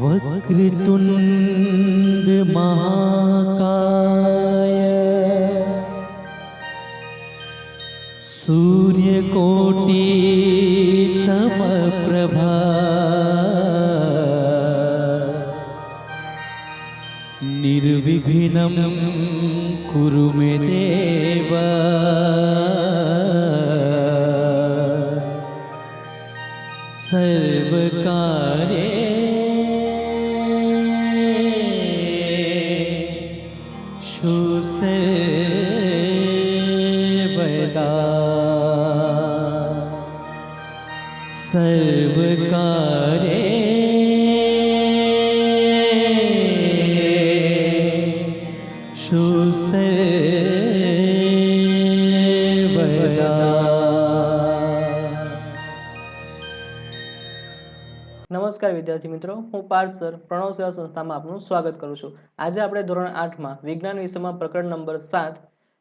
वक्रतुंड महाकाय सूर्यकोटि समप्रभा निर्विघ्नं कुरु मे देव सर्वकार्येषु सर्वदा सर्वकार्येषु सर्वदा। નમસ્કાર વિદ્યાર્થી મિત્રો, હું પાર્થ સર પ્રણવ સેવા સંસ્થામાં આપનું સ્વાગત કરું છું। આજે આપણે ધોરણ 8માં વિજ્ઞાન વિષયમાં પ્રકરણ નંબર 7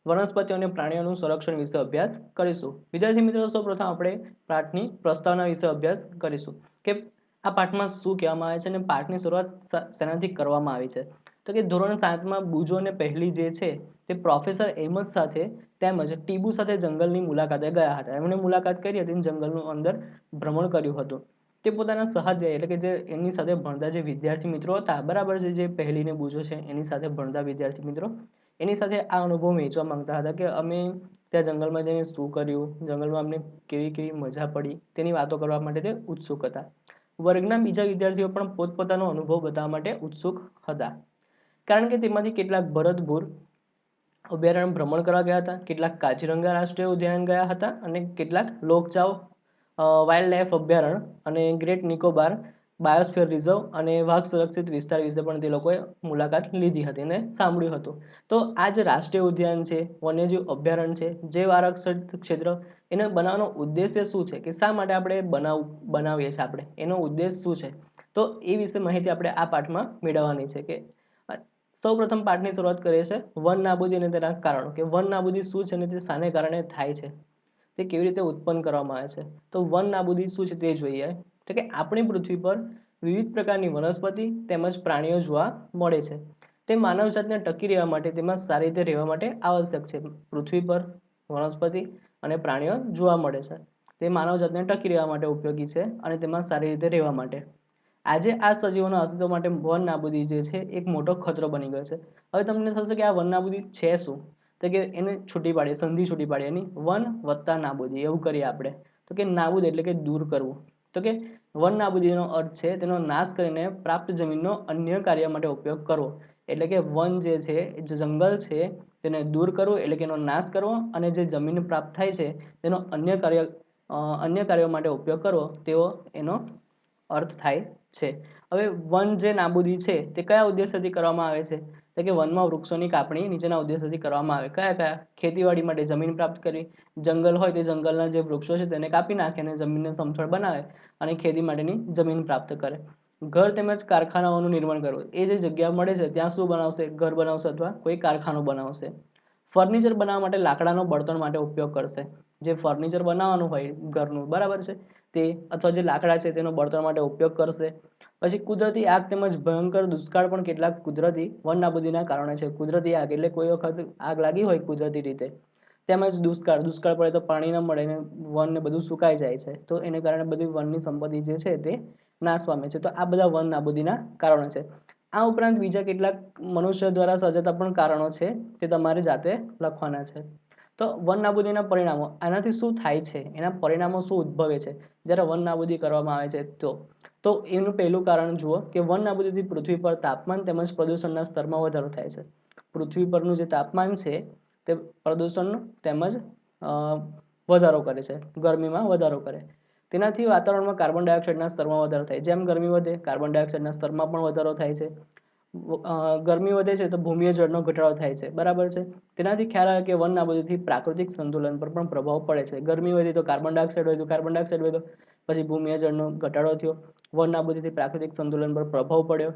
વનસ્પતિઓ અને પ્રાણીઓનું સંરક્ષણ વિશે અભ્યાસ કરીશું। વિદ્યાર્થી મિત્રો, સૌપ્રથમ આપણે પાઠની પ્રસ્તાવના વિશે અભ્યાસ કરીશું કે આ પાઠમાં શું કહેવામાં આવે છે અને પાઠની શરૂઆત શેનાથી કરવામાં આવી છે। તો કે ધોરણ 7માં બુજો અને પહેલી જે છે તે પ્રોફેસર અહેમદ સાથે તેમજ ટીબુ સાથે જંગલની મુલાકાતે ગયા હતા। એમણે મુલાકાત કરી હતી, જંગલનું અંદર ભ્રમણ કર્યું હતું। તે પોતાના સહાધ્યાયી એટલે કે જે એની સાથે ભણતા જે વિદ્યાર્થી મિત્રો હતા, બરાબર છે, જે પહેલીને બુજો છે એની સાથે ભણતા વિદ્યાર્થી મિત્રો એની સાથે આ અનુભવ વહેંચવા માંગતા હતા કે અમે ત્યાં જંગલમાં જઈને શું કર્યું, જંગલમાં અમને કેવી કેવી મજા પડી, તેની વાતો કરવા માટે તે ઉત્સુક હતા। વર્ગના બીજા વિદ્યાર્થીઓ પણ પોતપોતાનો અનુભવ બતાવવા માટે ઉત્સુક હતા, કારણ કે તેમાંથી કેટલાક ભરતપુર અભયારણ્ય ભ્રમણ કરવા ગયા હતા, કેટલાક કાજીરંગા રાષ્ટ્રીય ઉદ્યાન ગયા હતા અને કેટલાક લોકચાવ વાઇલ્ડ લાઇફ અભયારણ્ય અને ગ્રેટ નિકોબાર બાયોસ્ફિયર રિઝર્વ અને વાઘ સંરક્ષિત વિસ્તાર વિશે પણ તે લોકોએ મુલાકાત લીધી હતી અને સાંભળ્યું હતું। તો આ જે રાષ્ટ્રીય ઉદ્યાન છે, વન્યજીવ અભયારણ્ય છે, જૈવ આરક્ષિત ક્ષેત્ર, એને બનાવવાનો ઉદ્દેશ્ય શું છે, કે શા માટે આપણે બનાવીએ છીએ, આપણે એનો ઉદ્દેશ શું છે, તો એ વિશે માહિતી આપણે આ પાઠમાં મેળવવાની છે। કે સૌપ્રથમ પાઠની શરૂઆત કરીએ છીએ વન નાબૂદી અને તેના કારણો, કે વન નાબૂદી શું છે અને તે શાને કારણે થાય છે, તે કેવી રીતે ઉત્પન્ન કરવામાં આવે છે। તો વન નાબૂદી શું છે તે જોઈએ। તો કે આપણી પૃથ્વી પર વિવિધ પ્રકારની વનસ્પતિ તેમજ પ્રાણીઓ જોવા મળે છે। તે માનવજાતને ટકી રહેવા માટે, તેમાં સારી રીતે રહેવા માટે આવશ્યક છે। પૃથ્વી પર વનસ્પતિ અને પ્રાણીઓ જોવા મળે છે, તે માનવજાતને ટકી રહેવા માટે ઉપયોગી છે અને તેમાં સારી રીતે રહેવા માટે। આજે આ સજીવોના અસ્તિત્વ માટે વન નાબૂદી જે છે એક મોટો ખતરો બની ગયો છે। હવે તમને થશે કે આ વન નાબૂદી છે શું, તો કે એને છૂટી પાડીએ, સંધિ છૂટી પાડીએ એની, વન વત્તા નાબૂદી એવું કરીએ આપણે। તો કે નાબૂદ એટલે કે દૂર કરવું। તો કે વન નાબૂદીનો અર્થ છે તેનો નાશ કરીને પ્રાપ્ત જમીનનો અન્ય કાર્ય માટે ઉપયોગ કરવો। એટલે કે વન જે છે, જે જંગલ છે તેને દૂર કરવું એટલે કે એનો નાશ કરવો, અને જે જમીન પ્રાપ્ત થાય છે તેનો અન્ય કાર્યો માટે ઉપયોગ કરવો, તેવો એનો અર્થ થાય છે। હવે વન જે નાબૂદી છે તે કયા ઉદ્દેશ્યથી કરવામાં આવે છે, તો કે વનમાં વૃક્ષોની કાપણી નીચેના ઉદ્દેશ્યથી કરવામાં આવે। કયા કયા? ખેતીવાડી માટે જમીન પ્રાપ્ત કરવી, જંગલ હોય તે જંગલના જે વૃક્ષો છે તેને કાપી નાખે અને જમીનને સમથળ બનાવે અને ખેતી માટેની જમીન પ્રાપ્ત કરે। ઘર તેમજ કારખાનાઓનું નિર્માણ કરવું, એ જે જગ્યા મળે છે ત્યાં શું બનાવશે, ઘર બનાવશે અથવા કોઈ કારખાનું બનાવશે। ફર્નિચર બનાવવા માટે લાકડાનો બળતણ માટે ઉપયોગ કરશે, જે ફર્નિચર બનાવવાનું હોય ઘરનું, બરાબર છે, તે અથવા જે લાકડા છે તેનો બળતણ માટે ઉપયોગ કરશે। પછી કુદરતી આગ તેમજ ભયંકર દુષ્કાળ પણ કેટલાક કુદરતી વન નાબૂદીના કારણે છે। કુદરતી આગ એટલે કોઈ વખત આગ લાગી હોય કુદરતી રીતે, તેમજ દુષ્કાળ પડે તો પાણી ન મળે ને વન ને બધું સુકાઈ જાય છે, તો એને કારણે બધી વનની સંપત્તિ જે છે તે નાશ પામે છે। તો આ બધા વન નાબૂદીના કારણો છે। આ ઉપરાંત બીજા કેટલાક મનુષ્ય દ્વારા સર્જાતા પણ કારણો છે, તે તમારે જાતે લખવાના છે। તો વન નાબૂદીના પરિણામો, આનાથી શું થાય છે, એના પરિણામો શું ઉદ્ભવે છે જ્યારે વન નાબૂદી કરવામાં આવે છે। તો એનું પહેલું કારણ જુઓ કે વન નાબૂદીથી પૃથ્વી પર તાપમાન તેમજ પ્રદૂષણના સ્તરમાં વધારો થાય છે। પૃથ્વી પરનું જે તાપમાન છે તે પ્રદૂષણ તેમજ વધારો કરે છે, ગરમીમાં વધારો કરે। તેનાથી વાતાવરણમાં કાર્બન ડાયોક્સાઇડના સ્તરમાં વધારો થાય, જેમ ગરમી વધે કાર્બન ડાયોક્સાઇડના સ્તરમાં પણ વધારો થાય છે। ગરમી વધે છે તો ભૂમિય જળનો ઘટાડો થાય છે, બરાબર છે। તેનાથી ખ્યાલ આવે કે વન નાબૂદીથી પ્રાકૃતિક સંતુલન પર પણ પ્રભાવ પડે છે। ગરમી વધી તો કાર્બન ડાયોક્સાઇડ વધ્યો, પછી ભૂમિય જળનો ઘટાડો થયો, વન નાબૂદીથી પ્રાકૃતિક સંતુલન પર પ્રભાવ પડ્યો।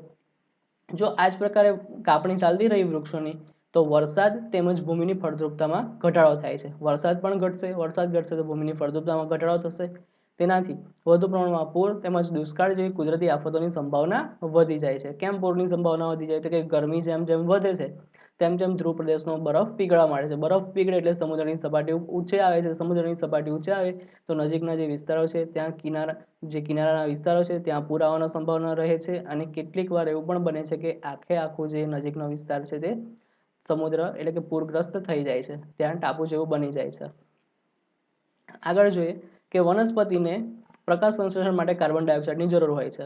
જો આ જ પ્રકારે કાપણી ચાલતી રહી વૃક્ષોની, તો વરસાદ તેમજ ભૂમિની ફળદ્રુપતામાં ઘટાડો થાય છે. વરસાદ પણ ઘટશે, વરસાદ ઘટશે તો ભૂમિની ફળદ્રુપતામાં ઘટાડો થશે. તેનાથી વધુ પ્રમાણમાં પૂર તેમજ દુષ્કાળ જેવી કુદરતી આફતોની સંભાવના વધી જાય છે. કેમ પૂરની સંભાવના વધી જાય? તો કે ગરમી જેમ જેમ વધે છે તેમ તેમ ધ્રુવ પ્રદેશનો બરફ પીગળવા માંડે છે. બરફ પીગળે એટલે સમુદ્રની સપાટી ઊંચે આવે છે. સમુદ્રની સપાટી ઊંચે આવે તો નજીકના જે વિસ્તારો છે ત્યાં કિનારાના વિસ્તારો છે ત્યાં પૂર આવવાની સંભાવના રહે છે. અને કેટલીક વાર એવું પણ બને છે કે આખું જે નજીકનો વિસ્તાર છે તે સમુદ્ર એટલે કે પૂરગ્રસ્ત થઈ જાય છે, ત્યાં ટાપુ જેવું બની જાય છે. આગળ જોઈએ કે વનસ્પતિને પ્રકાશ સંશ્લેષણ માટે કાર્બન ડાયોક્સાઇડની જરૂર હોય છે.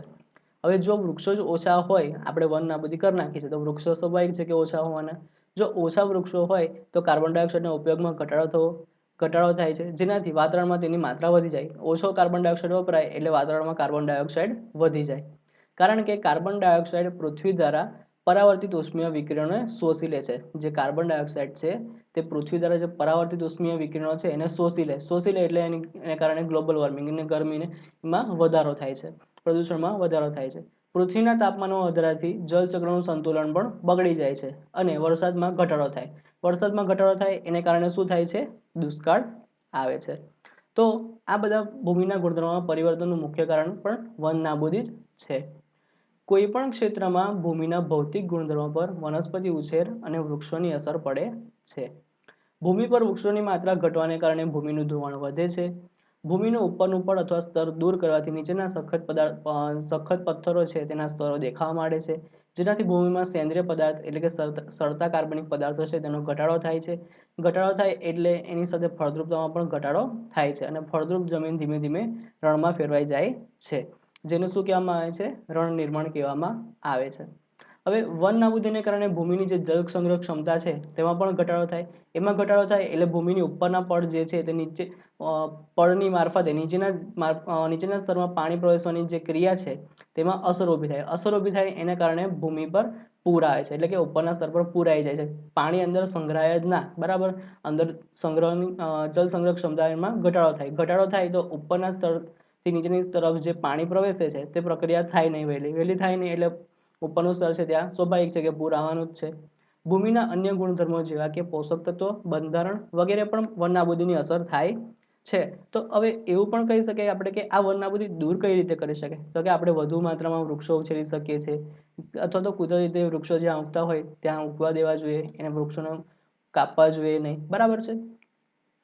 હવે જો વૃક્ષો જ ઓછા હોય, આપણે વન નાબૂદી કરી નાખી છે તો વૃક્ષો સ્વાભાવિક છે કે ઓછા હોવાના. જો ઓછા વૃક્ષો હોય તો કાર્બન ડાયોક્સાઇડના ઉપયોગમાં ઘટાડો થાય છે, જેનાથી વાતાવરણમાં તેની માત્રા વધી જાય. ઓછો કાર્બન ડાયોક્સાઇડ વપરાય એટલે વાતાવરણમાં કાર્બન ડાયોક્સાઇડ વધી જાય, કારણ કે કાર્બન ડાયોક્સાઇડ પૃથ્વી દ્વારા પરાવર્તિત ઉષ્મીય વિકિરણોને શોષી લે છે. જે કાર્બન ડાયોક્સાઇડ છે તે પૃથ્વી દ્વારા જે પરાવર્તિત ઉષ્મીય વિકિરણો છે એને શોષી લે એટલે એને કારણે ગ્લોબલ વોર્મિંગ અને ગરમીમાં વધારો થાય છે, પ્રદૂષણમાં વધારો થાય છે. પૃથ્વીના તાપમાનમાં વધારાથી જળચક્રનું સંતુલન પણ બગડી જાય છે અને વરસાદમાં ઘટાડો થાય. એને કારણે શું થાય છે? દુષ્કાળ આવે છે. તો આ બધા ભૂમિના ગુણધર્મોમાં પરિવર્તનનું મુખ્ય કારણ પણ વન નાબૂદી જ છે. કોઈ પણ ક્ષેત્રમાં ભૂમિના ભૌતિક ગુણધર્મો પર વનસ્પતિ ઉછેર અને વૃક્ષોની અસર પડે છે. ભૂમિ પર વૃક્ષોની માત્રા ઘટવાને કારણે ભૂમિનું ધોવાણ વધે છે. ભૂમિનું ઉપરનું પડ અથવા સ્તર દૂર કરવાથી નીચેના સખત પથ્થરો છે તેના સ્તરો દેખાવા માંડે છે, જેનાથી ભૂમિમાં સેન્દ્રિય પદાર્થ એટલે કે સડતા કાર્બનિક પદાર્થો છે તેનો ઘટાડો થાય છે. ઘટાડો થાય એટલે એની સાથે ફળદ્રુપતામાં પણ ઘટાડો થાય છે અને ફળદ્રુપ જમીન ધીમે ધીમે રણમાં ફેરવાઈ જાય છે, જેને શું કહેવામાં આવે છે? રણ નિર્માણ કહેવામાં આવે છે. હવે વન નાબૂદીને કારણે ભૂમિની જે જળ સંગ્રહ ક્ષમતા છે તેમાં પણ ઘટાડો થાય એટલે ભૂમિની ઉપરના પડ જે છે તે નીચે પડની મારફતે નીચેના સ્તરમાં પાણી પ્રવેશવાની જે ક્રિયા છે તેમાં અસર ઊભી થાય. એના કારણે ભૂમિ પર પૂર આવે છે, એટલે કે ઉપરના સ્તર પર પૂર આવી જાય છે. પાણી અંદર સંગ્રહાય જ ના, બરાબર. અંદર જળ સંગ્રહ ક્ષમતામાં ઘટાડો થાય તો ઉપરના સ્તરથી નીચેની તરફ જે પાણી પ્રવેશે છે તે પ્રક્રિયા થાય નહીં, વહેલી થાય નહીં એટલે ઉપરનું સ્તર છે ત્યાં સ્વાભાવિક છે કે પૂર આવવાનું જ છે. ભૂમિના અન્ય ગુણધર્મો જેવા કે પોષક તત્વો, બંધારણ વગેરે પણ વન નાબૂદીની અસર થાય છે. તો હવે એવું પણ કહી શકાય આપણે કે આ વન નાબૂદી દૂર કઈ રીતે કરી શકાય? તો કે આપણે વધુ માત્રામાં વૃક્ષો ઉછેરી શકીએ છીએ, અથવા તો કુદરતી રીતે વૃક્ષો જ્યાં ઉગતા હોય ત્યાં ઉગવા દેવા જોઈએ, એને વૃક્ષોને કાપવા જોઈએ નહીં, બરાબર છે.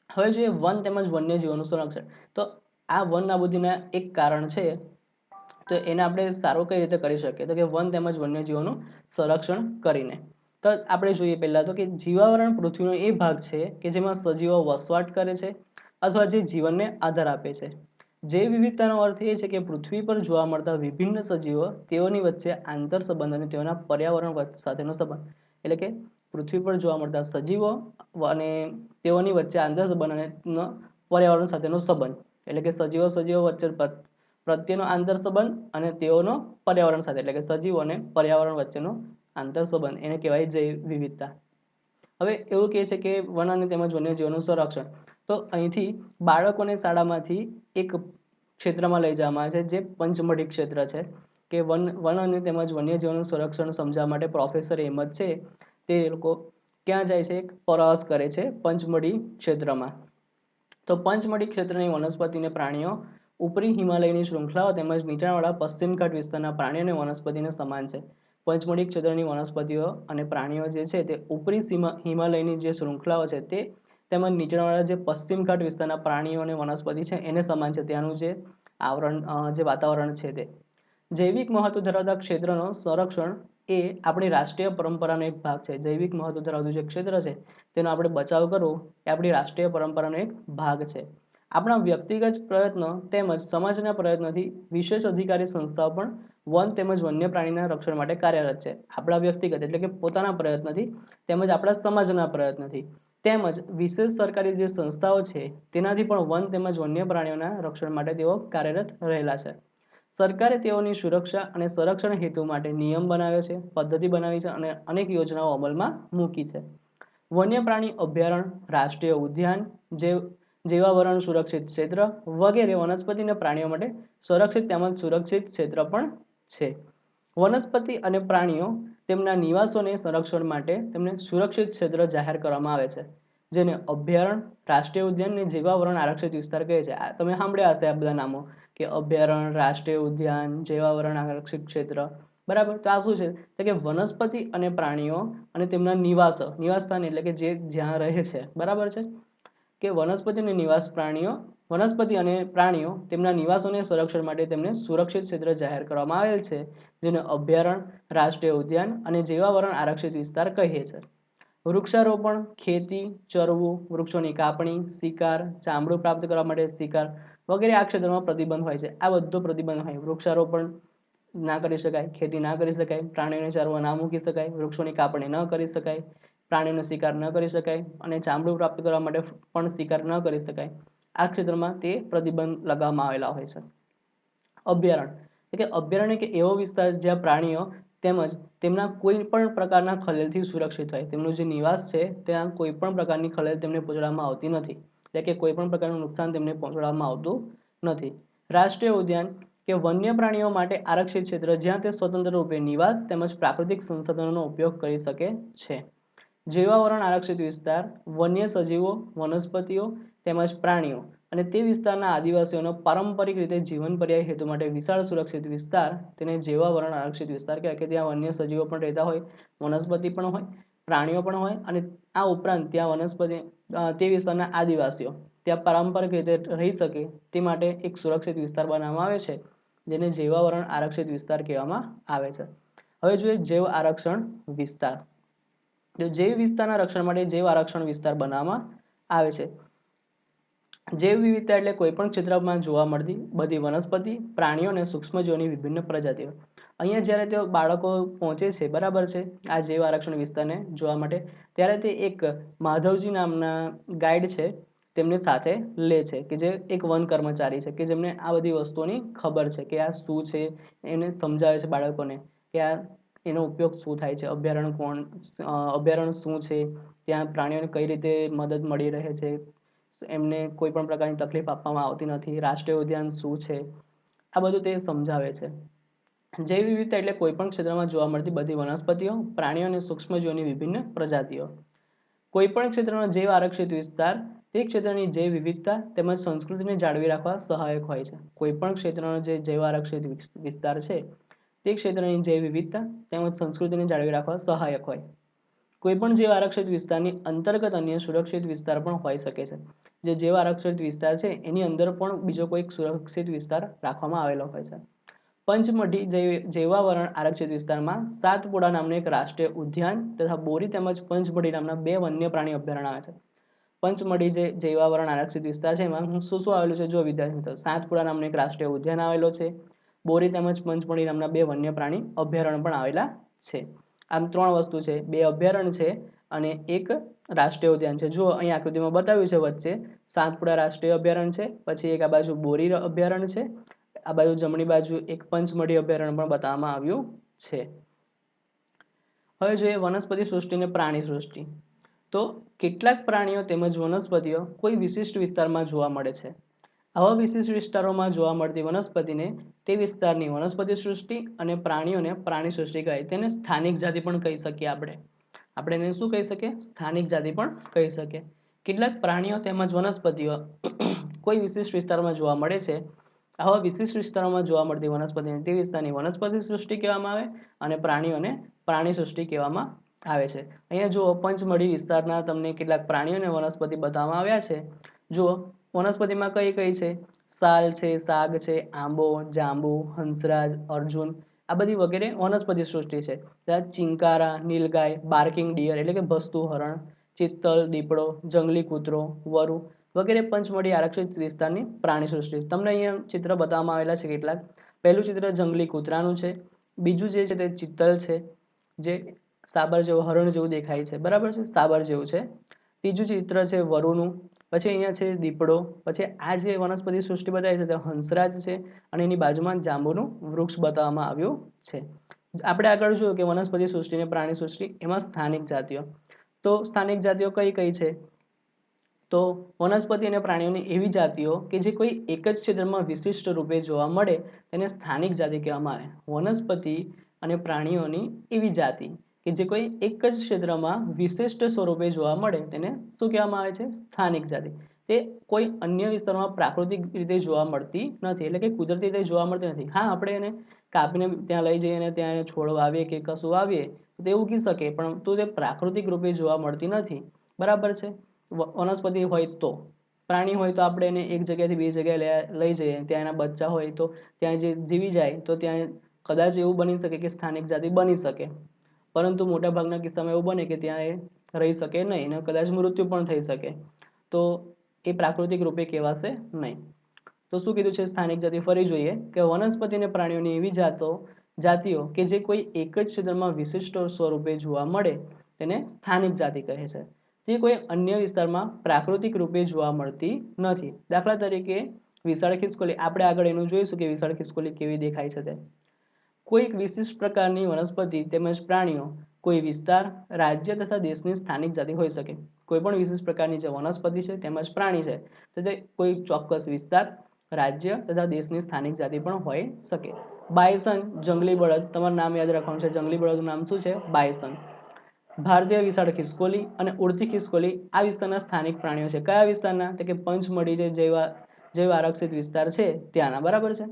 હવે જોઈએ વન તેમજ વન્યજીવોનું સંરક્ષણ. તો આ વન નાબૂદીના એક કારણ છે, તો એને આપણે સારું કઈ રીતે કરી શકીએ? તો કે વન તેમજ વન્યજીવોનું સંરક્ષણ કરીને. તો આપણે જોઈએ પહેલા તો કે જીવાવરણ પૃથ્વીનો એ ભાગ છે કે જેમાં સજીવો વસવાટ કરે છે અથવા જે જીવનને આધાર આપે છે. જૈવ વિવિધતાનો અર્થ એ છે કે પૃથ્વી પર જોવા મળતા વિભિન્ન સજીવો, તેઓની વચ્ચે આંતર સંબંધ અને તેઓના પર્યાવરણ સાથેનો સંબંધ, એટલે કે પૃથ્વી પર જોવા મળતા સજીવો અને તેઓની વચ્ચે આંતર સંબંધ અને પર્યાવરણ સાથેનો સંબંધ, એટલે કે સજીવો વચ્ચે પ્રત્યેનો આંતર સંબંધ અને તેઓનો પર્યાવરણ સાથે, એટલે કે સજીવો અને પર્યાવરણ વચ્ચેનો આંતર સંબંધ, એને કહેવાય જૈવ વિવિધતા. હવે એવું કહે છે કે વન અને તેમજ વન્યજીવોનું સંરક્ષણ. તો અહીંથી બાળકોને શાળામાંથી એક ક્ષેત્રમાં લઈ જવામાં આવે છે જે પંચમઢી ક્ષેત્ર છે, કે વન અને તેમજ વન્યજીવોનું સંરક્ષણ સમજાવવા માટે પ્રોફેસર હેમત છે તે લોકો ક્યાં જાય છે? પ્રવાસ કરે છે પંચમઢી ક્ષેત્રમાં. તો પંચમઢી ક્ષેત્રની વનસ્પતિને પ્રાણીઓ ઉપરી હિમાલયની શૃંખલાઓ તેમજ નીચાણવાળા પશ્ચિમ ઘાટ વિસ્તારના પ્રાણીઓ અને વનસ્પતિને સમાન છે. પંચમઢી ક્ષેત્રની વનસ્પતિઓ અને પ્રાણીઓ જે છે તે ઉપરી હિમાલયની જે શૃંખલાઓ છે તે તેમજ નીચાણવાળા જે પશ્ચિમ ઘાટ વિસ્તારના પ્રાણીઓ અને વનસ્પતિ છે એને સમાન છે. ત્યાંનું જે વાતાવરણ છે તે જૈવિક મહત્વ ધરાવતા ક્ષેત્રનો સંરક્ષણ એ આપણી રાષ્ટ્રીય પરંપરાનો એક ભાગ છે. જૈવિક મહત્વ ધરાવતું જે ક્ષેત્ર છે તેનો આપણે બચાવ કરવો એ આપણી રાષ્ટ્રીય પરંપરાનો એક ભાગ છે. આપણા વ્યક્તિગત પ્રયત્નો તેમજ સમાજના પ્રયત્નોથી વિશેષ અધિકારી સંસ્થાઓ પણ વન તેમજ વન્ય પ્રાણીના રક્ષણ માટે કાર્યરત છે. આપણા વ્યક્તિગત એટલે કે પોતાના પ્રયત્નથી તેમજ આપણા સમાજના પ્રયત્નથી તેમજ વિશેષ સરકારી જે સંસ્થાઓ છે તેનાથી પણ વન તેમજ વન્ય પ્રાણીઓના રક્ષણ માટે તેઓ કાર્યરત રહેલા છે. સરકારે તેઓની સુરક્ષા અને સંરક્ષણ હેતુ માટે નિયમ બનાવ્યો છે, પદ્ધતિ બનાવી છે અને અનેક યોજનાઓ અમલમાં મૂકી છે. વન્ય પ્રાણી અભયારણ્ય, રાષ્ટ્રીય ઉદ્યાન, જીવાવરણ સુરક્ષિત ક્ષેત્ર વગેરે વનસ્પતિ અને પ્રાણીઓ માટે સંરક્ષિત તેમજ સુરક્ષિત ક્ષેત્ર પણ છે. વનસ્પતિ અને પ્રાણીઓ તેમના નિવાસોને સંરક્ષણ માટે તેમને સુરક્ષિત ક્ષેત્ર જાહેર કરવામાં આવે છે, જેને અભયારણ્ય, રાષ્ટ્રીય ઉદ્યાન અને જીવાવરણ આરક્ષિત વિસ્તાર કહે છે. તમે સાંભળ્યા હશે આ બધા નામો કે અભયારણ્ય, રાષ્ટ્રીય ઉદ્યાન, જીવાવરણ આરક્ષિત ક્ષેત્ર. બરાબર. તો આ શું છે? તો કે વનસ્પતિ અને પ્રાણીઓ અને તેમના નિવાસસ્થાન એટલે કે જે જ્યાં રહે છે. બરાબર છે કે વનસ્પતિ અને વનસ્પતિ અને પ્રાણીઓ તેમના નિવાસોને સંરક્ષણ માટે તેમને સુરક્ષિત ક્ષેત્ર જાહેર કરવામાં આવેલ છે, જેને અભયારણ્ય, રાષ્ટ્રીય ઉદ્યાન અને જીવાવરણ આરક્ષિત વિસ્તાર કહીએ છીએ. વૃક્ષારોપણ, ખેતી, ચરવું, વૃક્ષોની કાપણી, શિકાર, ચામડું પ્રાપ્ત કરવા માટે શિકાર વગેરે આ ક્ષેત્રમાં પ્રતિબંધ હોય છે. આ બધો પ્રતિબંધ હોય. વૃક્ષારોપણ ના કરી શકાય, ખેતી ના કરી શકાય, પ્રાણીઓને ચરવા ના મૂકી શકાય, વૃક્ષોની કાપણી ન કરી શકાય, પ્રાણીઓનો શિકાર ન કરી શકાય અને ચામડું પ્રાપ્ત કરવા માટે પણ શિકાર ન કરી શકાય. આ ક્ષેત્રમાં તે પ્રતિબંધ લગાવવામાં આવેલા હોય છે. અભયારણ્ય એટલે કે અભયારણ્ય કે એવો વિસ્તાર જ્યાં પ્રાણીઓ તેમજ તેમના કોઈ પણ પ્રકારના ખલેલથી સુરક્ષિત હોય. તેમનું જે નિવાસ છે ત્યાં કોઈ પણ પ્રકારની ખલેલ તેમને પહોંચાડવામાં આવતી નથી, એટલે કે કોઈ પણ પ્રકારનું નુકસાન તેમને પહોંચાડવામાં આવતું નથી. રાષ્ટ્રીય ઉદ્યાન કે વન્ય પ્રાણીઓ માટે આરક્ષિત ક્ષેત્ર જ્યાં તે સ્વતંત્ર રૂપે નિવાસ તેમજ પ્રાકૃતિક સંસાધનોનો ઉપયોગ કરી શકે છે. જીવાવરણ આરક્ષિત વિસ્તાર વન્ય સજીવો, વનસ્પતિઓ તેમજ પ્રાણીઓ અને તે વિસ્તારના આદિવાસીઓનો પારંપરિક રીતે જીવન પર્યાય હેતુ માટે વિશાળ સુરક્ષિત વિસ્તાર તેને જીવાવરણ આરક્ષિત વિસ્તાર કહેવાય, કે ત્યાં વન્ય સજીવો પણ રહેતા હોય, વનસ્પતિ પણ હોય, પ્રાણીઓ પણ હોય અને આ ઉપરાંત ત્યાં તે વિસ્તારના આદિવાસીઓ ત્યાં પારંપરિક રીતે રહી શકે તે માટે એક સુરક્ષિત વિસ્તાર બનાવવામાં આવે છે, જેને જીવાવરણ આરક્ષિત વિસ્તાર કહેવામાં આવે છે. હવે જોઈએ જૈવ આરક્ષણ વિસ્તાર. જૈવ વિસ્તારના રક્ષણ માટે જૈવ આરક્ષણ વિસ્તાર બનાવવામાં આવે છે. જૈવ વિવિધતા એટલે કોઈ પણ ક્ષેત્રમાં જોવા મળતી બધી વનસ્પતિ, પ્રાણીઓ અને સૂક્ષ્મજીવોની વિભિન્ન પ્રજાતિઓ. અહીંયા જ્યારે તેઓ બાળકો પહોંચે છે, બરાબર છે, આ જૈવ આરક્ષણ વિસ્તારને જોવા માટે, ત્યારે તે એક માધવજી નામના ગાઈડ છે તેમને સાથે લે છે, કે જે એક વન કર્મચારી છે, કે જેમને આ બધી વસ્તુઓની ખબર છે કે આ શું છે. એને સમજાવે છે બાળકોને કે આ એનો ઉપયોગ શું થાય છે, અભયારણ્ય શું છે, ત્યાં પ્રાણીઓને કઈ રીતે મદદ મળી રહે છે, એમને કોઈ પણ પ્રકારની તકલીફ આપવામાં આવતી નથી, રાષ્ટ્રીય ઉદ્યાન શું છે, આ બધું તે સમજાવે છે. જૈવ વિવિધતા એટલે કોઈ પણ ક્ષેત્રમાં જોવા મળતી બધી વનસ્પતિઓ, પ્રાણીઓ અને સૂક્ષ્મજીવોની વિભિન્ન પ્રજાતિઓ. કોઈ પણ ક્ષેત્રનો જૈવ આરક્ષિત વિસ્તાર તે ક્ષેત્રની જૈવ વિવિધતા તેમજ સંસ્કૃતિને જાળવી રાખવા સહાયક હોય છે. કોઈ પણ ક્ષેત્રનો જે જૈવ આરક્ષિત વિસ્તાર છે તે ક્ષેત્રની જૈવ વિવિધતા તેમજ સંસ્કૃતિને જાળવી રાખવા સહાયક હોય. કોઈ પણ જૈવ આરક્ષિત વિસ્તારની અંતર્ગત અન્ય સુરક્ષિત વિસ્તાર પણ હોઈ શકે છે. જે જૈવ આરક્ષિત વિસ્તાર છે એની અંદર પણ બીજો કોઈ સુરક્ષિત વિસ્તાર રાખવામાં આવેલો હોય છે. પંચમઢી જૈવાવરણ આરક્ષિત વિસ્તારમાં સાતપુડા નામનું એક રાષ્ટ્રીય ઉદ્યાન તથા બોરી તેમજ પંચમઢી નામના 2 વન્ય પ્રાણી અભયારણ્ય આવે છે. પંચમઢી જે જૈવાવરણ આરક્ષિત વિસ્તાર છે એમાં શું શું આવેલું છે? જો વિદ્યાર્થી મિત્રો, સાતપુડા નામનું એક રાષ્ટ્રીય ઉદ્યાન આવેલો છે, બોરી તેમજ પંચમઢી નામના 2 વન્ય પ્રાણી અભયારણ્ય પણ આવેલા છે. આમ 3 વસ્તુ છે, 2 અભયારણ્ય છે અને એક રાષ્ટ્રીય ઉદ્યાન છે. જો અહીં આકૃતિમાં બતાવ્યું છે વચ્ચે સાતપુડા રાષ્ટ્રીય અભયારણ્ય છે, પછી એક આ બાજુ બોરી અભયારણ્ય છે, આ બાજુ જમણી બાજુ એક પંચમઢી અભયારણ્ય પણ બતાવવામાં આવ્યું છે. હવે જોઈએ વનસ્પતિ સૃષ્ટિ અને પ્રાણી સૃષ્ટિ. તો કેટલાક પ્રાણીઓ તેમજ વનસ્પતિઓ કોઈ વિશિષ્ટ વિસ્તારમાં જોવા મળે છે. આવા વિશિષ્ટ વિસ્તારોમાં જોવા મળતી વનસ્પતિને તે વિસ્તારની વનસ્પતિ સૃષ્ટિ અને પ્રાણીઓને પ્રાણી સૃષ્ટિ કહેવાય. તેને સ્થાનિક જાતિ પણ કહી શકીએ આપણે એને શું કહી શકીએ? સ્થાનિક જાતિ પણ કહી શકીએ. કેટલાક પ્રાણીઓ તેમજ વનસ્પતિઓ કોઈ વિશિષ્ટ વિસ્તારમાં જોવા મળે છે. આવા વિશિષ્ટ વિસ્તારોમાં જોવા મળતી વનસ્પતિને તે વિસ્તારની વનસ્પતિ સૃષ્ટિ કહેવામાં આવે અને પ્રાણીઓને પ્રાણી સૃષ્ટિ કહેવામાં આવે છે. અહીંયા જુઓ પંચમઢી વિસ્તારના તમને કેટલાક પ્રાણીઓ અને વનસ્પતિ બતાવવામાં આવ્યા છે. જુઓ વનસ્પતિમાં કઈ કઈ છે? સાલ છે, સાગ છે, આંબો, જાંબુ, હંસરાજ, અર્જુન, આ બધી વગેરે વનસ્પતિ સૃષ્ટિ છે. ત્યાં ચિંકારા, નીલગાય, બાર્કિંગ ડિયર એટલે કે ભસતું હરણ, ચિત્તલ, દીપડો, જંગલી કૂતરો, વરુ વગેરે પંચમઢી આરક્ષિત વિસ્તારની પ્રાણી સૃષ્ટિ. તમને અહીંયા ચિત્ર બતાવવામાં આવેલા છે કેટલાક. પહેલું ચિત્ર જંગલી કૂતરાનું છે, બીજું જે છે તે ચિત્તલ છે, જે સાબર જેવું હરણ જેવું દેખાય છે, બરાબર છે, સાબર જેવું છે. ત્રીજું ચિત્ર છે વરુનું, પછી અહીંયા છે દીપડો, પછી આ જે વનસ્પતિ સૃષ્ટિ બતાવી છે તે હંસરાજ છે અને એની બાજુમાં જાંબુનું વૃક્ષ બતાવવામાં આવ્યું છે. આપણે આગળ જોયું કે વનસ્પતિ સૃષ્ટિ અને પ્રાણી સૃષ્ટિ એમાં સ્થાનિક જાતિઓ. તો સ્થાનિક જાતિઓ કઈ કઈ છે? તો વનસ્પતિ અને પ્રાણીઓની એવી જાતિઓ કે જે કોઈ એક જ ક્ષેત્રમાં વિશિષ્ટ રૂપે જોવા મળે તેને સ્થાનિક જાતિ કહેવામાં આવે. વનસ્પતિ અને પ્રાણીઓની એવી જાતિ કે જે કોઈ એક જ ક્ષેત્રમાં વિશિષ્ટ સ્વરૂપે જોવા મળે તેને શું કહેવામાં આવે છે? સ્થાનિક જાતિ. તે કોઈ અન્ય વિસ્તારમાં પ્રાકૃતિક રીતે જોવા મળતી નથી, એટલે કે કુદરતી રીતે જોવા મળતી નથી. હા, આપણે એને કાપીને ત્યાં લઈ જઈએ અને ત્યાં છોડ વાવીએ કે કશું વાવીએ તો એવું ઉગી શકે, પરંતુ તે પ્રાકૃતિક રૂપે જોવા મળતી નથી. બરાબર છે? વનસ્પતિ હોય તો, પ્રાણી હોય તો આપણે એને એક જગ્યાએથી બીજી જગ્યાએ લઈ જઈએ, ત્યાં એના બચ્ચા હોય તો ત્યાં જે જીવી જાય તો ત્યાં કદાચ એવું બની શકે કે સ્થાનિક જાતિ બની શકે, પરંતુ મોટાભાગના કિસ્સામાં એવું બને કે ત્યાં એ રહી શકે નહીં અને કદાચ મૃત્યુ પણ થઈ શકે, તો એ પ્રાકૃતિક રૂપે કહેવાશે નહીં. તો શું કીધું છે સ્થાનિક જાતિ? ફરી જોઈએ કે વનસ્પતિ અને પ્રાણીઓની એવી જાતિઓ કે જે કોઈ એક જ ક્ષેત્રમાં વિશિષ્ટ સ્વરૂપે જોવા મળે તેને સ્થાનિક જાતિ કહે છે. તે કોઈ અન્ય વિસ્તારમાં પ્રાકૃતિક રૂપે જોવા મળતી નથી. દાખલા તરીકે વિશાળ ખિસકોલી, આપણે આગળ એનું જોઈશું કે વિશાળ ખિસકોલી કેવી દેખાય છે તે. કોઈક વિશિષ્ટ પ્રકારની વનસ્પતિ તેમજ પ્રાણીઓ કોઈ વિસ્તાર, રાજ્ય તથા દેશની સ્થાનિક જાતિ હોઈ શકે. કોઈ પણ વિશિષ્ટ પ્રકારની જે વનસ્પતિ છે તેમજ પ્રાણી છે તો તે કોઈ ચોક્કસ વિસ્તાર, રાજ્ય તથા દેશની સ્થાનિક જાતિ પણ હોઈ શકે. બાયસન, જંગલી બળદ, તમારું નામ યાદ રાખવાનું છે. જંગલી બળદનું નામ શું છે? બાયસન. ભારતીય વિશાળ ખિસકોલી અને ઉડતી ખિસકોલી આ વિસ્તારના સ્થાનિક પ્રાણીઓ છે. કયા વિસ્તારના? તો કે પંચમઢી છે, જૈવ આરક્ષિત વિસ્તાર છે ત્યાંના. બરાબર છે?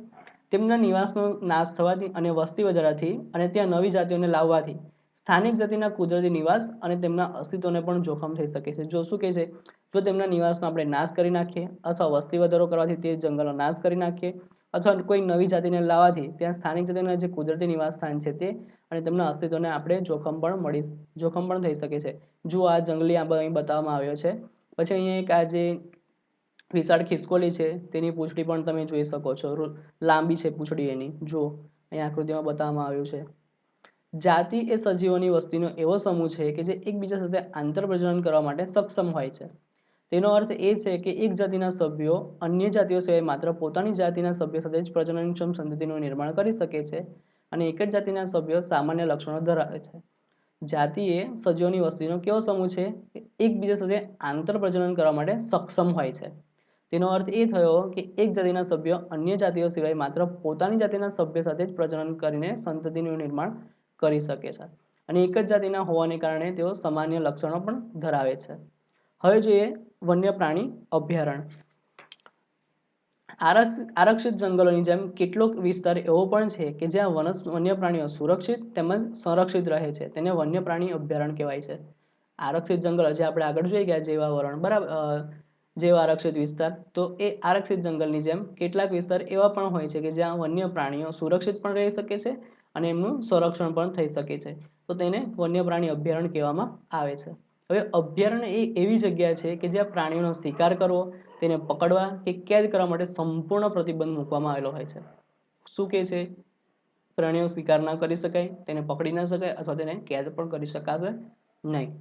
તેમના નિવાસનો નાશ થવાથી અને વસ્તી વધારાથી અને ત્યાં નવી જાતિઓને લાવવાથી સ્થાનિક જાતિના કુદરતી નિવાસ અને તેમના અસ્તિત્વને પણ જોખમ થઈ શકે છે. જો શું કહે છે, જો તેમના નિવાસનો આપણે નાશ કરી નાખીએ અથવા વસ્તી વધારો કરવાથી તે જંગલનો નાશ કરી નાખીએ અથવા કોઈ નવી જાતિને લાવવાથી ત્યાં સ્થાનિક જાતિના જે કુદરતી નિવાસ સ્થાન છે તે અને તેમના અસ્તિત્વને આપણે જોખમ પણ થઈ શકે છે. જો આ જંગલી આંબો અહીં બતાવવામાં આવ્યો છે. પછી અહીંયા એક આ જે વિશાળ ખિસકોલી છે તેની પૂંછડી પણ તમે જોઈ શકો છો, લાંબી છે પૂંછડી એની. જો અહીંયા આકૃતિમાં બતાવવામાં આવ્યું છે. જાતિ એ સજીવોની વસ્તીનો એવો સમૂહ છે કે જે એકબીજા સાથે આંતરપ્રજનન કરવા માટે સક્ષમ હોય છે. તેનો અર્થ એ છે કે એક જાતિના સભ્યો અન્ય જાતિઓ સિવાય માત્ર પોતાની જાતિના સભ્યો સાથે જ પ્રજનનક્ષમ સંતતિનું નિર્માણ કરી શકે છે અને એક જ જાતિના સભ્યો સામાન્ય લક્ષણો ધરાવે છે. જાતિ એ સજીવોની વસ્તીનો કેવો સમૂહ છે કે એકબીજા સાથે આંતરપ્રજનન કરવા માટે સક્ષમ હોય છે. તેનો અર્થ એ થયો કે એક જાતિના સભ્યો અન્ય જાતિઓ સિવાય માત્ર પોતાની જાતિના સભ્ય સાથે જ પ્રજનન કરીને સંતતિનું નિર્માણ કરી શકે છે અને એક જ જાતિના હોવાને કારણે તેઓ સામાન્ય લક્ષણો પણ ધરાવે છે. હવે જોઈએ વન્ય પ્રાણી અભયારણ્ય. આરક્ષિત જંગલોની જેમ કેટલોક વિસ્તાર એવો પણ છે કે જ્યાં વન્ય પ્રાણીઓ સુરક્ષિત તેમજ સંરક્ષિત રહે છે. તેને વન્ય પ્રાણી અભયારણ્ય કહેવાય છે. આરક્ષિત જંગલ જે આપણે આગળ જોઈ ગયા જૈવાવરણ, બરાબર, જૈવ આરક્ષિત વિસ્તાર, તો એ આરક્ષિત જંગલની જેમ કેટલાક વિસ્તાર એવા પણ હોય છે કે જ્યાં વન્ય પ્રાણીઓ સુરક્ષિત પણ રહી શકે છે અને એમનું સંરક્ષણ પણ થઈ શકે છે. તો તેને વન્ય પ્રાણી અભયારણ્ય કહેવામાં આવે છે. હવે અભયારણ્ય એ એવી જગ્યા છે કે જ્યાં પ્રાણીઓનો શિકાર કરવો, તેને પકડવા કે કેદ કરવા માટે સંપૂર્ણ પ્રતિબંધ મૂકવામાં આવેલો હોય છે. શું કહે છે? પ્રાણીઓ શિકાર ના કરી શકાય, તેને પકડી ના શકાય અથવા તેને કેદ પણ કરી શકાશે નહીં.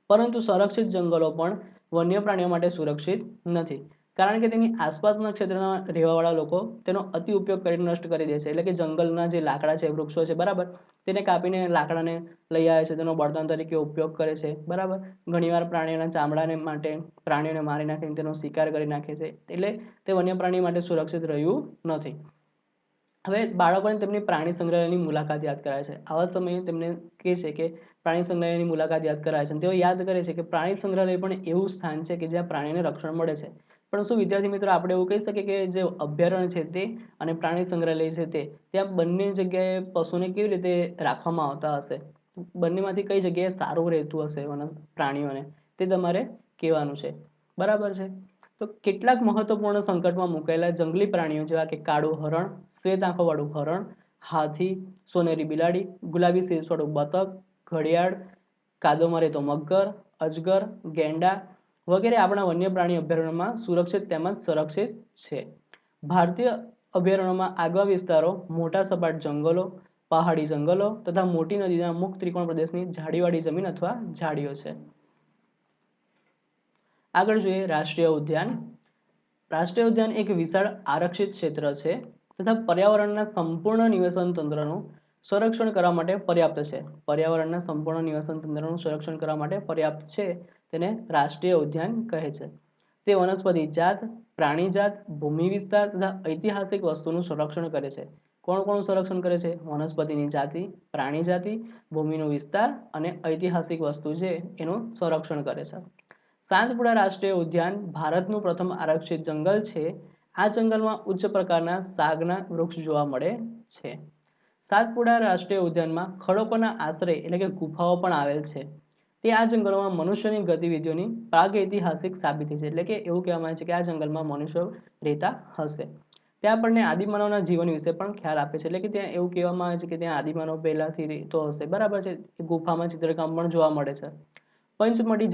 પરંતુ સંરક્ષિત જંગલો પણ વન્ય પ્રાણીઓ માટે સુરક્ષિત નથી, કારણ કે તેની આસપાસના ક્ષેત્રના રહેવાવાળા લોકો તેનો અતિ ઉપયોગ કરીને નષ્ટ કરી દે છે. એટલે કે જંગલના જે લાકડા છે, વૃક્ષો છે, બરાબર, તેને કાપીને લાકડાને લઈ આવે છે, તેનો બળતણ તરીકે ઉપયોગ કરે છે. બરાબર, ઘણીવાર પ્રાણીઓના ચામડાને માટે પ્રાણીઓને મારી નાખીને તેનો શિકાર કરી નાખે છે. એટલે તે વન્ય પ્રાણી માટે સુરક્ષિત રહ્યું નથી. હવે બાળકોને તેમની પ્રાણી સંગ્રહાલયની મુલાકાત યાદ કરાય છે. આવા સમયે તેમને કહે છે કે પ્રાણી સંગ્રહાલયની મુલાકાત યાદ કરાય છે. તેઓ યાદ કરે છે કે પ્રાણી સંગ્રહાલય પણ એવું સ્થાન છે કે જ્યાં પ્રાણીને રક્ષણ મળે છે. પણ શું વિદ્યાર્થી મિત્રો આપણે એવું કહી શકીએ કે જે અભયારણ્ય છે તે અને પ્રાણી સંગ્રહાલય છે તે ત્યાં બંને જગ્યાએ પશુને કેવી રીતે રાખવામાં આવતા હશે? બંનેમાંથી કઈ જગ્યાએ સારું રહેતું હશે પ્રાણીઓને? તે તમારે કહેવાનું છે. બરાબર છે? તો કેટલાક મહત્વપૂર્ણ સંકટમાં મુકાયેલા જંગલી પ્રાણીઓ જેવા કે કાળું હરણ, શ્વેત આંખોવાળું હરણ, હાથી, સોનેરી બિલાડી, ગુલાબી શીર્ષવાળું બતક, ઘડિયાળ, કાદવમાં રહેતો મગર, અજગર, ગેંડા વગેરે આપણા વન્ય પ્રાણી અભયારણ્યમાં સુરક્ષિત તેમજ સંરક્ષિત છે. ભારતીય અભયારણ્યોમાં આગવા વિસ્તારો મોટા સપાટ જંગલો, પહાડી જંગલો તથા મોટી નદીના મુક્ત ત્રિકોણ પ્રદેશની ઝાડીવાળી જમીન અથવા ઝાડીઓ છે. આગળ જોઈએ રાષ્ટ્રીય ઉદ્યાન. રાષ્ટ્રીય ઉદ્યાન એક વિશાળ આરક્ષિત ક્ષેત્ર છે તથા પર્યાવરણના સંપૂર્ણ નિવસન તંત્રનું સંરક્ષણ કરવા માટે પર્યાપ્ત છે. પર્યાવરણના સંપૂર્ણ નિવસન તંત્રનું સંરક્ષણ કરવા માટે પર્યાપ્ત છે તેને રાષ્ટ્રીય ઉદ્યાન કહે છે. તે વનસ્પતિ જાત, પ્રાણી જાત, ભૂમિ વિસ્તાર તથા ઐતિહાસિક વસ્તુનું સંરક્ષણ કરે છે. કોણ કોણ સંરક્ષણ કરે છે? વનસ્પતિની જાતિ, પ્રાણી જાતિ, ભૂમિનો વિસ્તાર અને ઐતિહાસિક વસ્તુ છે એનું સંરક્ષણ કરે છે. સાતપુડા રાષ્ટ્રીય ઉદ્યાન ભારતનું પ્રથમ આરક્ષિત જંગલ છે. આ જંગલમાં ઉચ્ચ પ્રકારના સાગના વૃક્ષ જોવા મળે છે. સાતપુડા રાષ્ટ્રીય ઉદ્યાનમાં ખડકોના આશ્રય એટલે કે ગુફાઓ પણ આવેલ છે. તે આ જંગલોમાં મનુષ્યની ગતિવિધિઓની પ્રાગૈતિહાસિક સાબિતી છે. એટલે કે એવું કહેવામાં આવે છે કે આ જંગલમાં મનુષ્યો રહેતા હશે. ત્યાં આપણને આદિમાનવના જીવન વિશે પણ ખ્યાલ આપે છે. એટલે કે ત્યાં એવું કહેવામાં આવે છે કે ત્યાં આદિમાનવ પહેલાથી રહેતો હશે. બરાબર છે. ગુફામાં ચિત્રકામ પણ જોવા મળે છે. પંચમઢી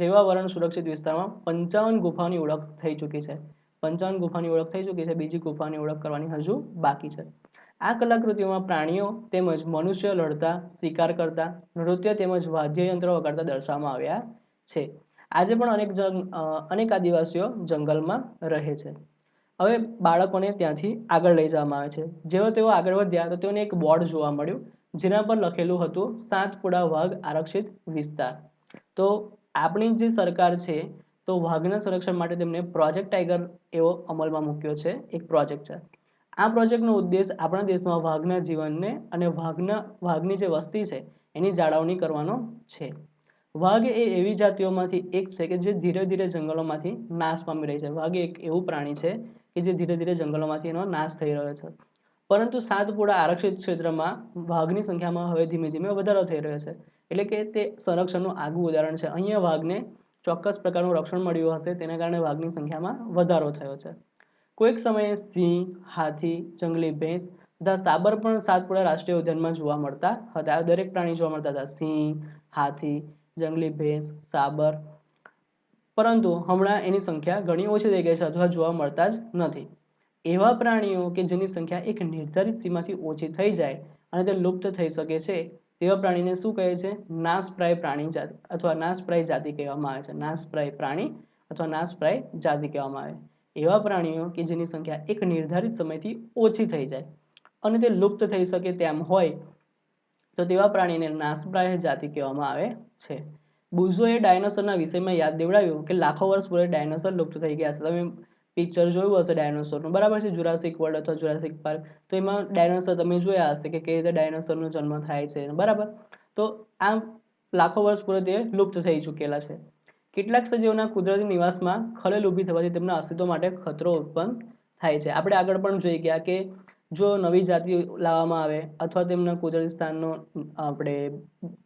જૈવાવરણ સુરક્ષિત વિસ્તારમાં 55 ગુફાઓની ઓળખ થઈ ચૂકી છે. 55 ગુફાની ઓળખ થઈ ચૂકી છે. બીજી ગુફાની ઓળખ કરવાની હજુ બાકી છે. આ કલાકૃતિઓમાં પ્રાણીઓ તેમજ મનુષ્ય લડતા, શિકાર કરતા, નૃત્ય તેમજ વાદ્યયંત્રો વગાડતા દર્શાવવામાં આવ્યા છે. આજે પણ અનેક આદિવાસીઓ જંગલમાં રહે છે. હવે બાળકોને ત્યાંથી આગળ લઈ જવામાં આવે છે. જેવો તેઓ આગળ વધ્યા તો તેઓને એક બોર્ડ જોવા મળ્યું જેના પર લખેલું હતું સાતપુડા વાઘ આરક્ષિત વિસ્તાર. તો આપણી જે સરકાર છે તો વાઘના સંરક્ષણ માટે તેમણે પ્રોજેક્ટ ટાઈગર એવો અમલમાં મૂક્યો છે. એક પ્રોજેક્ટ છે. આ પ્રોજેક્ટનો ઉદ્દેશ આપણા દેશમાં વાઘના જીવનને અને વાઘની જે વસ્તી છે એની જાળવણી કરવાનો છે. વાઘ એ એવી જાતિઓમાંથી એક છે કે જે ધીરે ધીરે જંગલોમાંથી નાશ પામી રહી છે. વાઘ એક એવું પ્રાણી છે કે જે ધીરે ધીરે જંગલોમાંથી એનો નાશ થઈ રહ્યો છે. પરંતુ સાતપુડા આરક્ષિત ક્ષેત્રમાં વાઘની સંખ્યામાં હવે ધીમે ધીમે વધારો થઈ રહ્યો છે. એટલે કે તે સંરક્ષણનું આગવું ઉદાહરણ છે. અહીંયા વાઘને ચોક્કસ પ્રકારનું રક્ષણ મળ્યું હશે તેના કારણે વાઘની સંખ્યામાં વધારો થયો છે. કોઈક સમયે સિંહ, હાથી, જંગલી ભેંસ તથા સાબર પણ સાતપુડા રાષ્ટ્રીય ઉદ્યાનમાં જોવા મળતા હતા. આ દરેક પ્રાણી જોવા મળતા હતા. સિંહ, હાથી, જંગલી ભેંસ, સાબર. પરંતુ હમણાં એની સંખ્યા ઘણી ઓછી થઈ ગઈ છે અથવા જોવા મળતા જ નથી. એવા પ્રાણીઓ કે જેની સંખ્યા એક નિર્ધારિત સીમાથી ઓછી થઈ જાય અને તે લુપ્ત થઈ શકે છે તેવા પ્રાણીને શું કહે છે? નાશપ્રાય પ્રાણી જાતિ અથવા નાશપ્રાય જાતિ કહેવામાં આવે છે. નાશપ્રાય પ્રાણી અથવા નાશપ્રાય જાતિ કહેવામાં આવે. એવા પ્રાણીઓ કે જેની સંખ્યા એક નિર્ધારિત સમયથી ઓછી થઈ જાય અને તે લુપ્ત થઈ શકે તેમ હોય તો તેવા પ્રાણીને નાશપ્રાય જાતિ કહેવામાં આવે છે. બુઝોએ ડાયનોસરના વિષયમાં યાદ દેવડાવ્યું કે લાખો વર્ષ પૂર્વે ડાયનોસર લુપ્ત થઈ ગયા છે. તમે પિક્ચર જોયું હશે ડાયનોસરનું, બરાબર છે, જુરાસિક વર્લ્ડ અથવા જુરાસિક પાર્ક. તો એમાં ડાયનોસર તમે જોયા હશે કે કેવી રીતે ડાયનોસરનો જન્મ થાય છે, બરાબર. તો આ લાખો વર્ષ પૂર્વે તે લુપ્ત થઈ ચૂકેલા છે. કેટલાક સજીવોના કુદરતી નિવાસમાં ખલેલ ઊભી થવાથી તેમના અસ્તિત્વ માટે ખતરો ઉત્પન્ન થાય છે. આપણે આગળ પણ જોઈ ગયા કે જો નવી જાતિ લાવવામાં આવે અથવા તેમના કુદરતી સ્થાનનો આપણે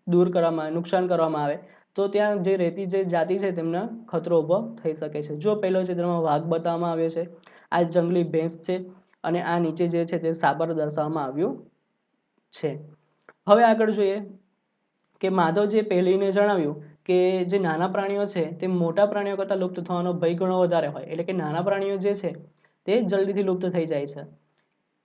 દૂર કરવામાં આવે, નુકસાન કરવામાં આવે તો ત્યાં જે રહેતી જે જાતિ છે તેમને ખતરો ઊભો થઈ શકે છે. જો પહેલો ચિત્રમાં વાઘ બતાવવામાં આવ્યો છે, આ જંગલી ભેંસ છે અને આ નીચે જે છે તે સાબર દર્શાવવામાં આવ્યું છે. હવે આગળ જોઈએ કે માધવજીએ પહેલીને જણાવ્યું કે જે નાના પ્રાણીઓ છે તે મોટા પ્રાણીઓ કરતાં લુપ્ત થવાનો ભય ઘણો વધારે હોય. એટલે કે નાના પ્રાણીઓ જે છે તે જલ્દીથી લુપ્ત થઈ જાય છે.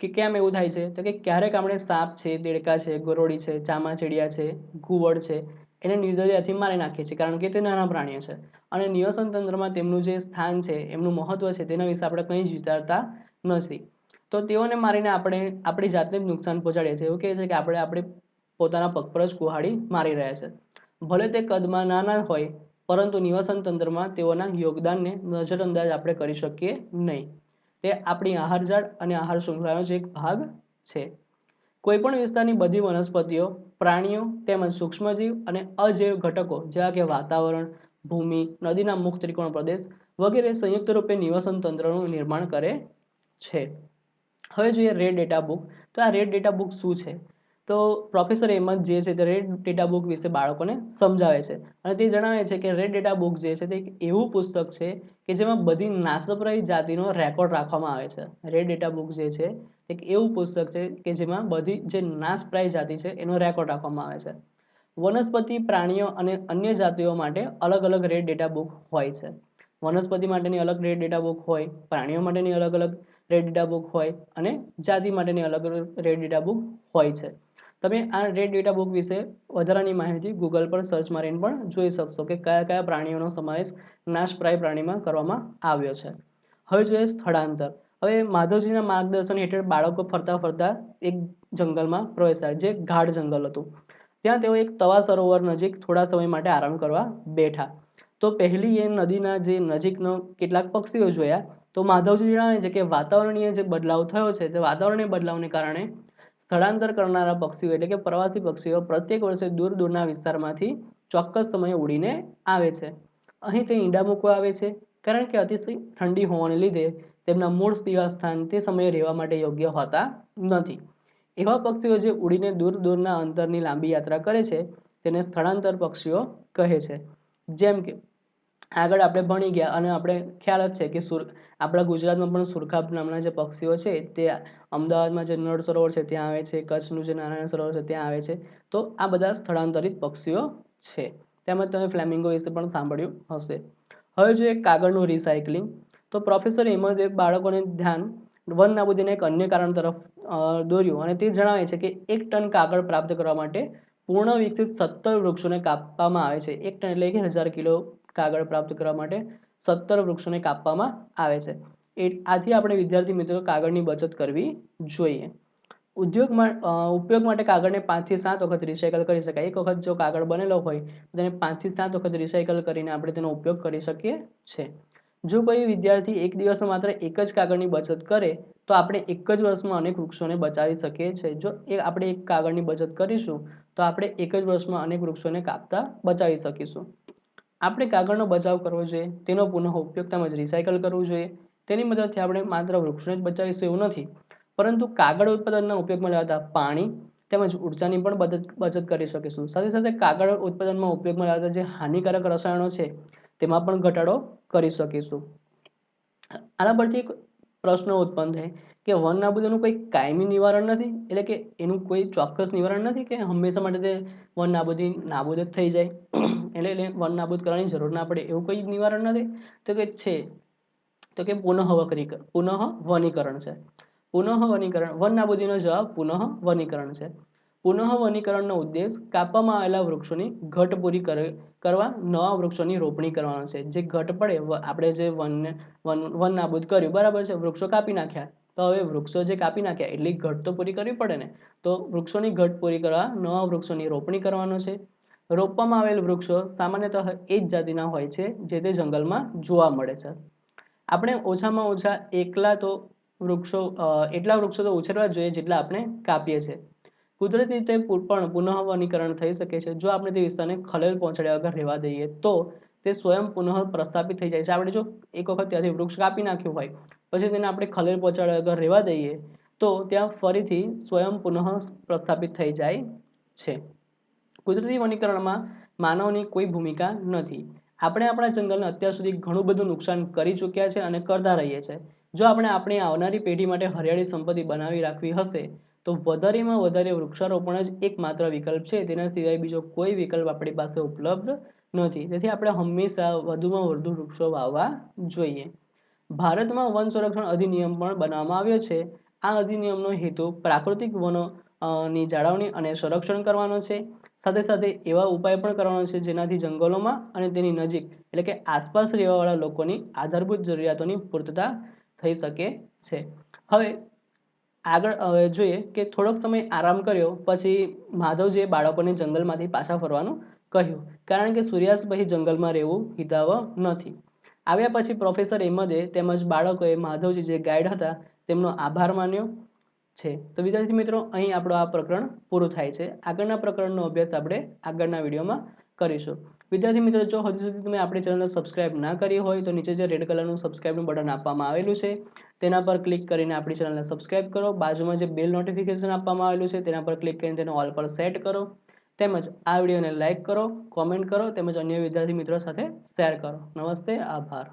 કે કેમ એવું થાય છે? તો કે ક્યારેક આપણે સાપ છે, દેડકા છે, ગરોળી છે, ચામાચીડિયા છે, ઘુવડ છે એને નિર્દયતાથી મારી નાખીએ છીએ કારણ કે તે નાના પ્રાણીઓ છે અને નિવસન તંત્રમાં તેમનું જે સ્થાન છે, એમનું મહત્વ છે તેના વિશે આપણે કંઈ જ વિચારતા નથી. તો તેઓને મારીને આપણે આપણી જાતને જ નુકસાન પહોંચાડીએ છીએ. એવું કહે છે કે આપણે પોતાના પગ પર જ કુહાડી મારી રહ્યા છે. ભલે તે કદમાં નાના હોય પરંતુ નિવસન તંત્રમાં તેઓના યોગદાનને નજરઅંદાજ આપણે કરી શકીએ નહીં. તે આપણી આહારજાળ અને આહાર શૃંખલાનો જ એક ભાગ છે. કોઈપણ વિસ્તારની બધી વનસ્પતિઓ, પ્રાણીઓ તેમજ સૂક્ષ્મજીવ અને અજૈવ ઘટકો જેવા કે વાતાવરણ, ભૂમિ, નદીના મુખ ત્રિકોણ પ્રદેશ વગેરે સંયુક્ત રૂપે નિવસન તંત્રનું નિર્માણ કરે છે. હવે જોઈએ રેડ ડેટા બુક. તો આ રેડ ડેટા બુક શું છે? તો પ્રોફેસર હેમંત જે છે તે રેડ ડેટા બુક વિશે બાળકોને સમજાવે છે અને તે જણાવે છે કે રેડ ડેટા બુક જે છે તે એક એવું પુસ્તક છે કે જેમાં બધી નાશપ્રાય જાતિનો રેકોર્ડ રાખવામાં આવે છે. રેડ ડેટા બુક જે છે એક એવું પુસ્તક છે કે જેમાં બધી જે નાશપ્રાય જાતિ છે એનો રેકોર્ડ રાખવામાં આવે છે. વનસ્પતિ, પ્રાણીઓ અને અન્ય જાતિઓ માટે અલગ અલગ રેડ ડેટા બુક હોય છે. વનસ્પતિ માટેની અલગ રેડ ડેટા બુક હોય, પ્રાણીઓ માટેની અલગ અલગ રેડ ડેટા બુક હોય અને જાતિ માટેની અલગ અલગ રેડ ડેટા બુક હોય છે. તમે આ રેડ ડેટા બુક વિશે વધારાની માહિતી ગૂગલ પર સર્ચ મારીને પણ જોઈ શકશો કે કયા કયા પ્રાણીઓનો સમાવેશ નાશપ્રાય પ્રાણીમાં કરવામાં આવ્યો છે. હવે જોઈએ સ્થળાંતર. હવે માધવજીના માર્ગદર્શન હેઠળ બાળકો ફરતા ફરતા એક જંગલમાં પ્રવેશ્યા જે ગાઢ જંગલ હતું. ત્યાં તેઓ એક તવા સરોવર નજીક થોડા સમય માટે આરામ કરવા બેઠા. તો પહેલી એ નદીના જે નજીકનો કેટલાક પક્ષીઓ જોયા તો માધવજી જણાવે છે કે વાતાવરણીય જે બદલાવ થયો છે તે વાતાવરણીય બદલાવને કારણે સ્થળાંતર કરનારા પક્ષીઓ એટલે કે પ્રવાસી પક્ષીઓ પ્રત્યેક વર્ષે દૂર દૂરના વિસ્તારમાંથી ચોક્કસ સમયે ઉડીને આવે છે. અહીં તે ઈંડા મૂકવા આવે છે, કારણ કે અતિશય ઠંડી હોવાને લીધે તેમના મૂળ નિવાસસ્થાન તે સમયે રહેવા માટે યોગ્ય હોતા નથી. એવા પક્ષીઓ જે ઉડીને દૂર દૂરના અંતરની લાંબી યાત્રા કરે છે તેને સ્થળાંતર પક્ષીઓ કહે છે. જેમ કે આગળ આપણે ભણી ગયા અને આપણે ખ્યાલ જ છે કે આપણા ગુજરાતમાં પણ સુરખાબ નામના જે પક્ષીઓ છે તે અમદાવાદમાં જે નળ સરોવર છે ત્યાં આવે છે, કચ્છનું જે નારાયણ સરોવર છે ત્યાં આવે છે. તો આ બધા સ્થળાંતરિત પક્ષીઓ છે. તેમજ તમે ફ્લેમિંગો વિશે પણ સાંભળ્યું હશે. હવે જોઈએ કાગળનું રિસાયકલિંગ. તો પ્રોફેસર હેમંતે બાળકોને ધ્યાન વન નાબૂદીના એક અન્ય કારણ તરફ દોર્યું અને તે જણાવે છે કે 1 ટન કાગળ પ્રાપ્ત કરવા માટે પૂર્ણ વિકસિત 17 વૃક્ષોને કાપવામાં આવે છે. 1 ટન એટલે કે 1000 કિલો કાગળ પ્રાપ્ત કરવા માટે 17 વૃક્ષોને કાપવામાં આવે છે. આથી આપણે વિદ્યાર્થી મિત્રો કાગળની બચત કરવી જોઈએ. ઉપયોગ માટે કાગળને 5 થી 7 વખત રિસાયકલ કરી શકાય. એક વખત જો કાગળ બનેલો હોય તો તેને 5 થી 7 વખત રિસાયકલ કરીને આપણે તેનો ઉપયોગ કરી શકીએ છીએ. જો કોઈ વિદ્યાર્થી એક દિવસમાં માત્ર એક જ કાગળની બચત કરે તો આપણે એક જ વર્ષમાં અનેક વૃક્ષોને બચાવી શકીએ છીએ. જો આપણે એક કાગળની બચત કરીશું તો આપણે એક જ વર્ષમાં અનેક વૃક્ષોને કાપતા બચાવી શકીશું. આપણે કાગળનો બચાવ કરવો જોઈએ, તેનો પુનઃ ઉપયોગ તેમજ રિસાયકલ કરવું જોઈએ. તેની મદદથી આપણે માત્ર વૃક્ષોને જ બચાવીશું એવું નથી, પરંતુ કાગળ ઉત્પાદનના ઉપયોગમાં લેવાતા પાણી તેમજ ઉર્જાની પણ બચત કરી શકીશું. સાથે સાથે કાગળ ઉત્પાદનમાં ઉપયોગમાં લેવાતા જે હાનિકારક રસાયણો છે તેમાં પણ ઘટાડો કરી શકીશું. આના પરથી એક પ્રશ્ન ઉત્પન્ન થાય કે વન નાબૂદીનું કોઈ કાયમી નિવારણ નથી, એટલે કે એનું કોઈ ચોક્કસ નિવારણ નથી કે હંમેશા માટે તે વન નાબૂદ જ થઈ જાય એટલે વન નાબૂદ કરવાની જરૂર ના પડે એવું કોઈ નિવારણ નથી. તો કે છે તો કે પુનઃ વનીકરણ છે. વન નાબૂદીનો જવાબ પુનઃ વનીકરણ છે. પુનઃ વનીકરણનો ઉદ્દેશ કાપવામાં આવેલા વૃક્ષોની ઘટ પૂરી કરવા નવા વૃક્ષોની રોપણી કરવાનો છે. જે ઘટ પડે, આપણે જે વન નાબૂદ કર્યું બરાબર છે, વૃક્ષો કાપી નાખ્યા, તો હવે વૃક્ષો જે કાપી નાખ્યા એટલી ઘટ તો પૂરી કરવી પડે ને. તો વૃક્ષોની ઘટ પૂરી કરવા નવા વૃક્ષોની રોપણી કરવાનો છે. રોપવામાં આવેલ વૃક્ષો સામાન્યતઃ એ જ જાતિના હોય છે જે તે જંગલમાં જોવા મળે છે. આપણે ઓછામાં ઓછા એટલા વૃક્ષો તો ઉછેરવા જોઈએ જેટલા આપણે કાપીએ છીએ. કુદરતી રીતે પણ પુનઃ વનીકરણ થઈ શકે છે. જો આપણે તે વિસ્તારને ખલેલ પહોંચાડ્યા વગર રહેવા દઈએ તો તે સ્વયં પુનઃ પ્રસ્થાપિત થઈ જાય છે. આપણે જો એક વખત ત્યાંથી વૃક્ષ કાપી નાખ્યું હોય પછી તેને આપણે ખલેલ પહોંચાડ્યા વગર રહેવા દઈએ તો ત્યાં ફરીથી સ્વયં પુનઃ પ્રસ્થાપિત થઈ જાય છે. કુદરતી વનીકરણમાં માનવની કોઈ ભૂમિકા નથી. આપણે આપણા જંગલને અત્યાર સુધી ઘણું બધું નુકસાન કરી ચૂક્યા છે અને કરતા રહીએ છીએ. જો આપણે આપણી આવનારી પેઢી માટે હરિયાળી સંપત્તિ બનાવી રાખવી હશે તો વધારેમાં વધારે વૃક્ષારોપણ જ એકમાત્ર વિકલ્પ છે. તેના સિવાય બીજો કોઈ વિકલ્પ આપણી પાસે ઉપલબ્ધ નથી. તેથી આપણે હંમેશા વધુમાં વધુ વૃક્ષો વાવવા જોઈએ. ભારતમાં વન સંરક્ષણ અધિનિયમ પણ બનાવવામાં આવ્યો છે. આ અધિનિયમનો હેતુ પ્રાકૃતિક વનોની જાળવણી અને સંરક્ષણ કરવાનો છે. સાથે સાથે એવા ઉપાય પણ કરવાનો છે જેનાથી જંગલોમાં અને તેની નજીક એટલે કે આસપાસ રહેવાવાળા લોકોની આધારભૂત જરૂરિયાતોની પૂર્તતા થઈ શકે છે. હવે આગળ જોઈએ કે થોડોક સમય આરામ કર્યો પછી માધવજીએ બાળકોને જંગલમાંથી પાછા ફરવાનું કહ્યું, કારણ કે સૂર્યાસ્ત પછી જંગલમાં રહેવું હિતાવહ નથી. આવ્યા પછી પ્રોફેસર હેમંતે તેમજ બાળકોએ માધવજી જે ગાઈડ હતા તેમનો આભાર માન્યો છે. તો વિદ્યાર્થી મિત્રો, અહીં આપણું આ પ્રકરણ પૂરું થાય છે. આગળના પ્રકરણનો અભ્યાસ આપણે આગળના વિડીયોમાં કરીશું. વિદ્યાર્થી મિત્રો, જો હજુ સુધી તમે આપણી ચેનલને સબસ્ક્રાઇબ ના કરી હોય તો નીચે જે રેડ કલરનું સબસ્ક્રાઇબનું બટન આપવામાં આવેલું છે તેના પર ક્લિક કરીને આપણી ચેનલને સબસ્ક્રાઇબ કરો. બાજુમાં જે બેલ નોટિફિકેશન આપવામાં આવેલું છે તેના પર ક્લિક કરીને તેને ઓલ પર સેટ કરો. તેમજ આ વિડીયોને લાઇક કરો, કોમેન્ટ કરો તેમજ અન્ય વિદ્યાર્થી મિત્રો સાથે શેર કરો. નમસ્તે, આભાર.